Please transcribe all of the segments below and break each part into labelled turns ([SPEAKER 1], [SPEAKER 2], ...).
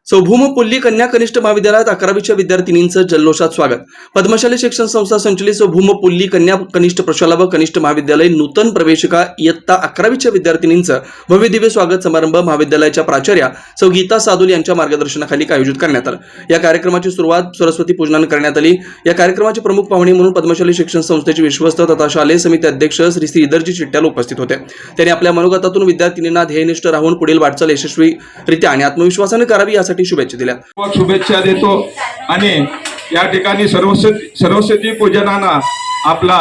[SPEAKER 1] भूमपुल्ली कन्या कनिष्ठ महाविद्यालयात 11वीच्या विद्यार्थिनींचं जल्लोषात स्वागत. पद्मशाली शिक्षण संस्था संचलित भूमपुल्ली कन्या कनिष्ठ प्रशाला व कनिष्ठ महाविद्यालय नूतन प्रवेशिका इयत्ता 11वीच्या विद्यार्थिनींचं भव्यदिव्य स्वागत समारंभ महाविद्यालयाच्या प्राचार्या सौ गीता सादुल यांच्या मार्गदर्शनाखाली आयोजित करण्यात आलं. या कार्यक्रमाची सुरुवात सरस्वती पूजनाने करण्यात आली. या कार्यक्रमाचे प्रमुख पाहुणे म्हणून पद्मशाली शिक्षण संस्थेचे विश्वस्त तथा शालेय समिती अध्यक्ष श्री श्रीधरजी चिट्ट्याल उपस्थित होते. त्यांनी आपल्या मनोगतातून विद्यार्थिनींना ध्येयनिष्ठ राहून पुढील वाटचाल यशस्वीरित्या आणि आत्मविश्वासाने करावी यासाठी शुभेच्छा दिल्या.
[SPEAKER 2] शुभेच्छा देतो आणि या ठिकाणी सरस्वती पूजनाना आपला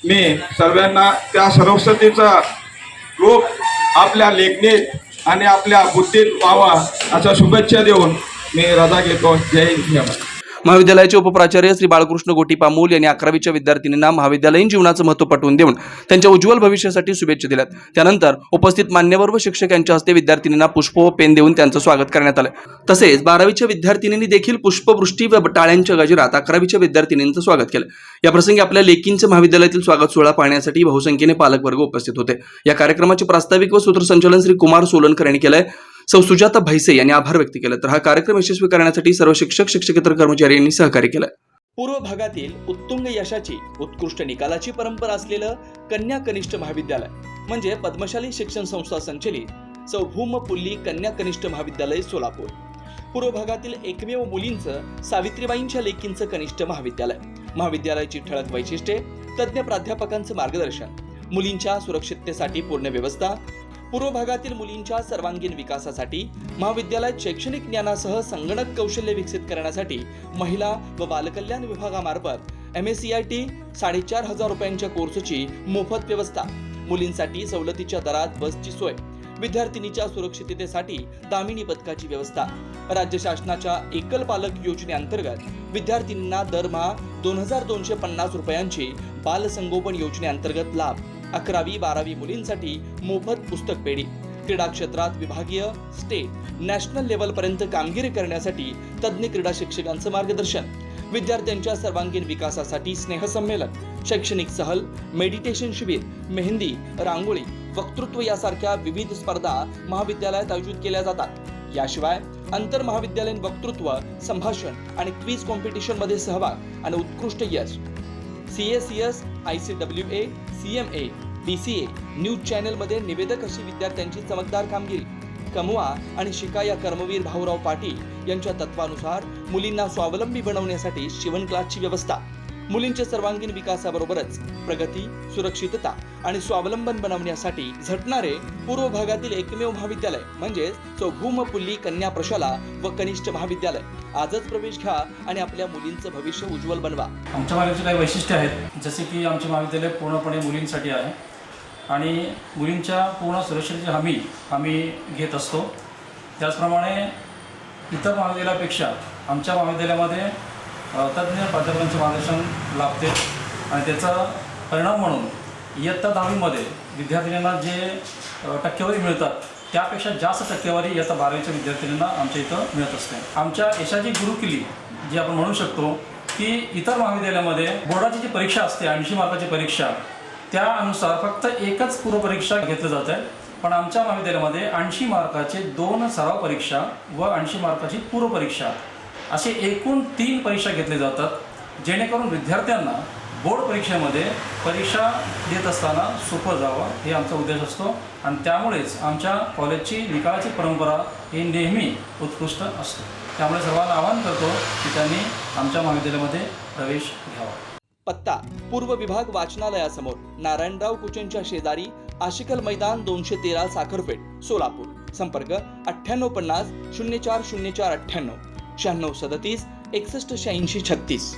[SPEAKER 2] मी सर्वांना त्या सरस्वतीचा रूप आपल्या लेखणीत आणि आपल्या बुद्धीत व्हावा अशा शुभेच्छा देऊन मी रजा घेतो. जय हिंद.
[SPEAKER 1] महाविद्यालयाचे उपप्राचार्य श्री बाळकृष्ण गोटीपामूल यांनी 11वीच्या विद्यार्थिनींना महाविद्यालयीन जीवनाचं महत्त्व पटवून देऊन त्यांच्या उज्ज्वल भविष्यासाठी शुभेच्छा दिल्यात. त्यानंतर उपस्थित मान्यवर व शिक्षक यांच्या हस्ते विद्यार्थिनींना पुष्प व पेन देऊन त्यांचं स्वागत करण्यात आलं. तसेच 12वीच्या विद्यार्थिनींनी देखील पुष्पवृष्टी व टाळ्यांच्या गजरात 11वीच्या विद्यार्थिनींचं स्वागत केलं. या प्रसंगी आपल्या लेकींचं महाविद्यालयातील स्वागत सोहळा पाहण्यासाठी बहुसंख्येने पालकवर्ग उपस्थित होते. या कार्यक्रमाचे प्रास्ताविक व सूत्रसंचालन श्री कुमार सोलनकर यांनी केलंय. सौ सुजाता भैसे यांनी आभार व्यक्त केले. तर हा कार्यक्रम यशस्वी करण्यासाठी सर्व शिक्षक शिक्षकेतर कर्मचारी यांनी सहकार्य केलं.
[SPEAKER 3] पूर्व भागातील उत्तुंग यशाची उत्कृष्ट निकालाची परंपरा असलेलं कन्या कनिष्ठ महाविद्यालय म्हणजे पद्मशाली शिक्षण संस्था संचलित सौ भूमपुल्ली कन्या कनिष्ठ महाविद्यालय सोलापूर. पूर्व भागातील एकमेव मुलींचं सावित्रीबाईंच्या लेकींचं कनिष्ठ महाविद्यालय. महाविद्यालयाची ठळक वैशिष्ट्ये: तज्ज्ञ प्राध्यापकांचं मार्गदर्शन, मुलींच्या सुरक्षिततेसाठी पूर्ण व्यवस्था, पूर्व भागातील मुलींच्या सर्वांगीण विकासासाठी महाविद्यालयात शैक्षणिक ज्ञानासह संगणक कौशल्य विकसित करण्यासाठी महिला व बालकल्याण विभागामार्फत MSCIT 4,500 रुपयांच्या कोर्सची मोफत व्यवस्था, मुलींसाठी सवलतीच्या दरात बसची सोय, विद्यार्थिनीच्या सुरक्षिततेसाठी दामिनी पथकाची व्यवस्था, राज्य शासनाच्या एकल पालक योजनेअंतर्गत विद्यार्थिनींना दरमहा 2,250 रुपयांची बालसंगोपन योजनेअंतर्गत लाभ, 11वी 12वी मुलींसाठी मोफत पुस्तक पेढी, क्रीडा क्षेत्रात विभागीय, स्टेट, नॅशनल लेव्हलपर्यंत कामगिरी करण्यासाठी तज्ज्ञ क्रीडा शिक्षकांचं मार्गदर्शन, विद्यार्थ्यांच्या सर्वांगीण विकासासाठी स्नेहसंमेलन, शैक्षणिक सहल, मेडिटेशन शिबिर, मेहंदी, रांगोळी, वक्तृत्व यासारख्या विविध स्पर्धा महाविद्यालयात आयोजित केल्या जातात. याशिवाय आंतर महाविद्यालयीन वक्तृत्व, संभाषण आणि क्विज कॉम्पिटिशन मध्ये सहभाग आणि उत्कृष्ट यश, CACS, ICWA, CMA, BCA, news चॅनलमध्ये निवेदक अशी विद्यार्थ्यांची चमकदार कामगिरी, कमवा आणि शिका या कर्मवीर भाऊराव पाटील यांच्या तत्वानुसार मुलींना स्वावलंबी बनवण्यासाठी शिवण क्लासची व्यवस्था, मुलींच्या सर्वांगीण विकासाबरोबरच प्रगती, सुरक्षितता आणि स्वावलंबन बनवण्यासाठी झटणारे पूर्व भागातील एकमेव महाविद्यालय म्हणजे भूमपुल्ली कन्या प्रशाला व कनिष्ठ महाविद्यालय. आजच प्रवेश घ्या आणि आपल्या मुलींचं भविष्य उज्ज्वल बनवा.
[SPEAKER 4] आमच्या महाविद्यालयाचे काही वैशिष्ट्य आहेत, जसे की आमचे महाविद्यालय पूर्णपणे मुलींसाठी आहे आणि मुलींच्या पूर्ण सुरक्षेची हमी आम्ही घेत असतो. त्याचप्रमाणे इतर महाविद्यालयापेक्षा आमच्या महाविद्यालयामध्ये तज्ज्ञ प्राध्यापकांचे मार्गदर्शन लाभते आणि त्याचा परिणाम म्हणून इयत्ता 10वीमध्ये विद्यार्थिनींना जे टक्केवारी मिळतात त्यापेक्षा जास्त टक्केवारी इयत्ता 12वीच्या विद्यार्थिनींना आमच्या इथं मिळत असते. आमच्या यशाची गुरुकिल्ली जी आपण म्हणू शकतो की इतर महाविद्यालयामध्ये बोर्डाची जी परीक्षा असते 80 मार्काची परीक्षा, त्यानुसार फक्त एकच पूर्वपरीक्षा घेतली जाते. पण आमच्या महाविद्यालयामध्ये 80 मार्काचे 2 सराव परीक्षा व 80 मार्काची पूर्वपरीक्षा असे एकूण 3 परीक्षा घेतल्या जातात, जेणेकरून विद्यार्थ्यांना बोर्ड परीक्षेमध्ये परीक्षा देत असताना सोपं जावं हे आमचा उद्देश असतो. आणि त्यामुळेच आमच्या कॉलेजची निकालाची परंपरा ही नेहमी उत्कृष्ट असते. त्यामुळे सर्वांना आवाहन करतो की त्यांनी आमच्या महाविद्यालयामध्ये प्रवेश घ्यावा.
[SPEAKER 3] पत्ता: पूर्व विभाग वाचनालयासमोर, नारायणराव कुचनच्या शेजारी, आशिकल मैदान, 213 साखरपेठ, सोलापूर. संपर्क 9850 040498 9637 618636.